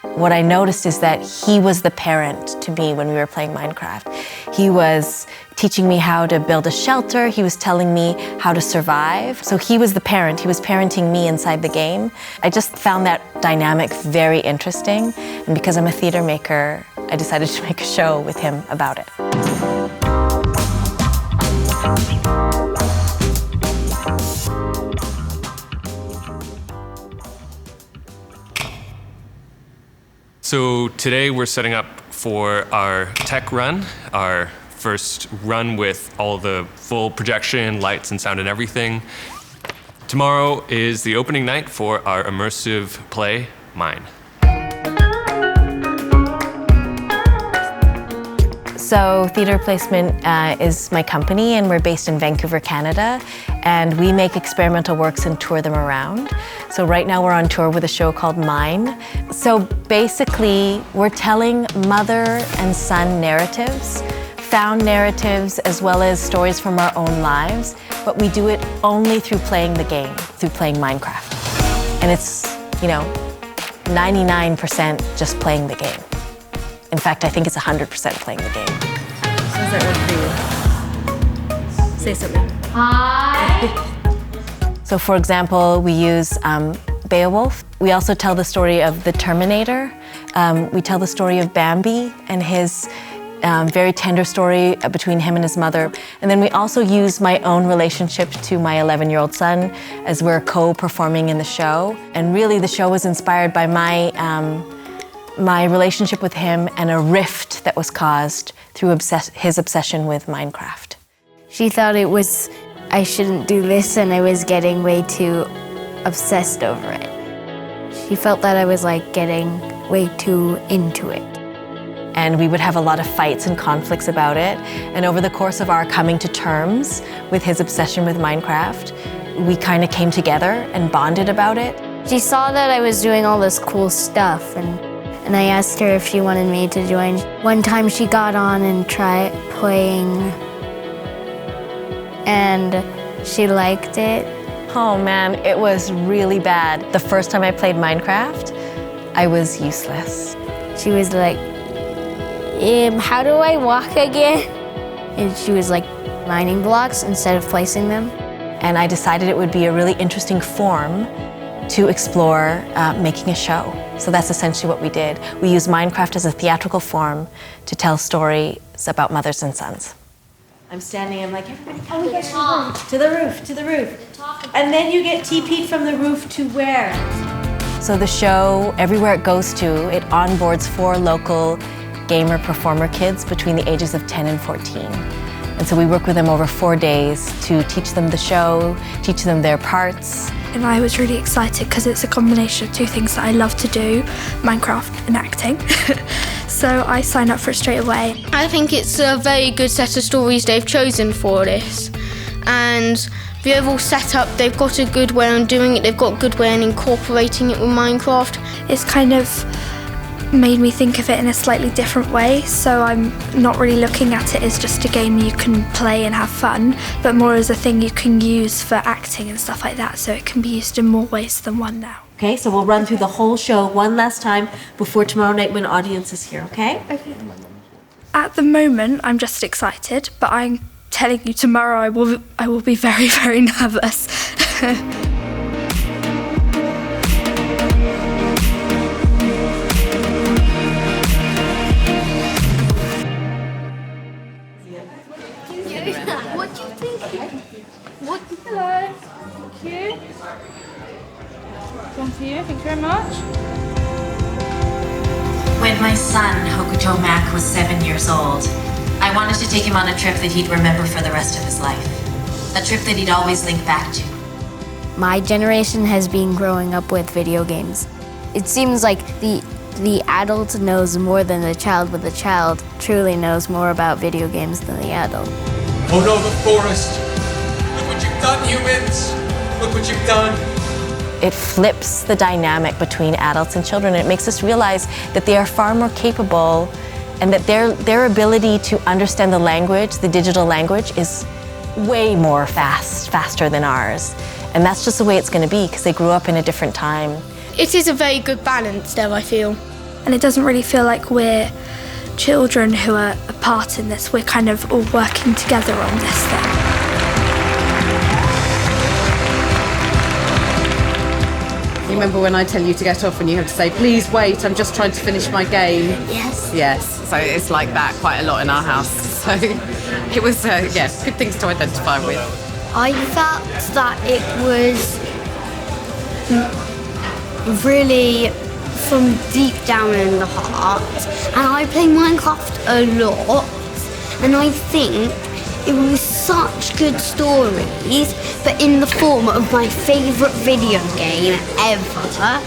What I noticed is that he was the parent to me when we were playing Minecraft. He was teaching me how to build a shelter. He was telling me how to survive. So he was the parent. He was parenting me inside the game. I just found that dynamic very interesting. And because I'm a theater maker, I decided to make a show with him about it. So today we're setting up for our tech run, our first run with all the full projection, lights and sound and everything. Tomorrow is the opening night for our immersive play, Mine. So Theatre Placement is my company, and we're based in Vancouver, Canada, and we make experimental works and tour them around. So right now we're on tour with a show called Mine. So basically we're telling mother and son narratives, found narratives as well as stories from our own lives, but we do it only through playing the game, through playing Minecraft. And it's, 99% just playing the game. In fact, I think it's 100% playing the game. How does that work for you? Say something. Hi! So for example, we use Beowulf. We also tell the story of the Terminator. We tell the story of Bambi and his very tender story between him and his mother. And then we also use my own relationship to my 11-year-old son as we're co-performing in the show. And really the show was inspired by my relationship with him and a rift that was caused through his obsession with Minecraft. She thought I shouldn't do this, and I was getting way too obsessed over it. She felt that I was getting way too into it. And we would have a lot of fights and conflicts about it. And over the course of our coming to terms with his obsession with Minecraft, we kind of came together and bonded about it. She saw that I was doing all this cool stuff, and I asked her if she wanted me to join. One time she got on and tried playing, and she liked it. Oh man, it was really bad. The first time I played Minecraft, I was useless. She was like, how do I walk again? And she was mining blocks instead of placing them. And I decided it would be a really interesting form to explore making a show. So that's essentially what we did. We used Minecraft as a theatrical form to tell stories about mothers and sons. I'm standing, I'm like, everybody come to the roof, to the roof. And then you get TP'd from the roof to where? So the show, everywhere it goes to, it onboards 4 local gamer performer kids between the ages of 10 and 14. And so we work with them over 4 days to teach them the show, teach them their parts. And I was really excited because it's a combination of 2 things that I love to do, Minecraft and acting. So I signed up for it straight away. I think it's a very good set of stories they've chosen for this. And the overall setup, they've got a good way on doing it, they've got a good way on incorporating it with Minecraft. It's kind of made me think of it in a slightly different way, so I'm not really looking at it as just a game you can play and have fun, but more as a thing you can use for acting and stuff like that, so it can be used in more ways than one now. Okay, so we'll run through the whole show one last time before tomorrow night when audience is here, okay? Okay. At the moment, I'm just excited, but I'm telling you tomorrow I will be very, very nervous. What do you think? Hello. Thank you. One for you. Thank you very much. When my son, Hokuto Mac, was 7 years old, I wanted to take him on a trip that he'd remember for the rest of his life. A trip that he'd always link back to. My generation has been growing up with video games. It seems like the adult knows more than the child, but the child truly knows more about video games than the adult. Oh no, the forest! Look what you've done, humans! Look what you've done! It flips the dynamic between adults and children. It makes us realize that they are far more capable and that their ability to understand the language, the digital language, is way more faster than ours. And that's just the way it's going to be because they grew up in a different time. It is a very good balance though, I feel. And it doesn't really feel like we're children who are a part in this. We're kind of all working together on this thing. You remember when I tell you to get off and you have to say, please wait, I'm just trying to finish my game? Yes. Yes, so it's like that quite a lot in our house. So it was, good things to identify with. I felt that it was really from deep down in the heart. And I play Minecraft a lot, and I think it was such good stories, but in the form of my favourite video game ever.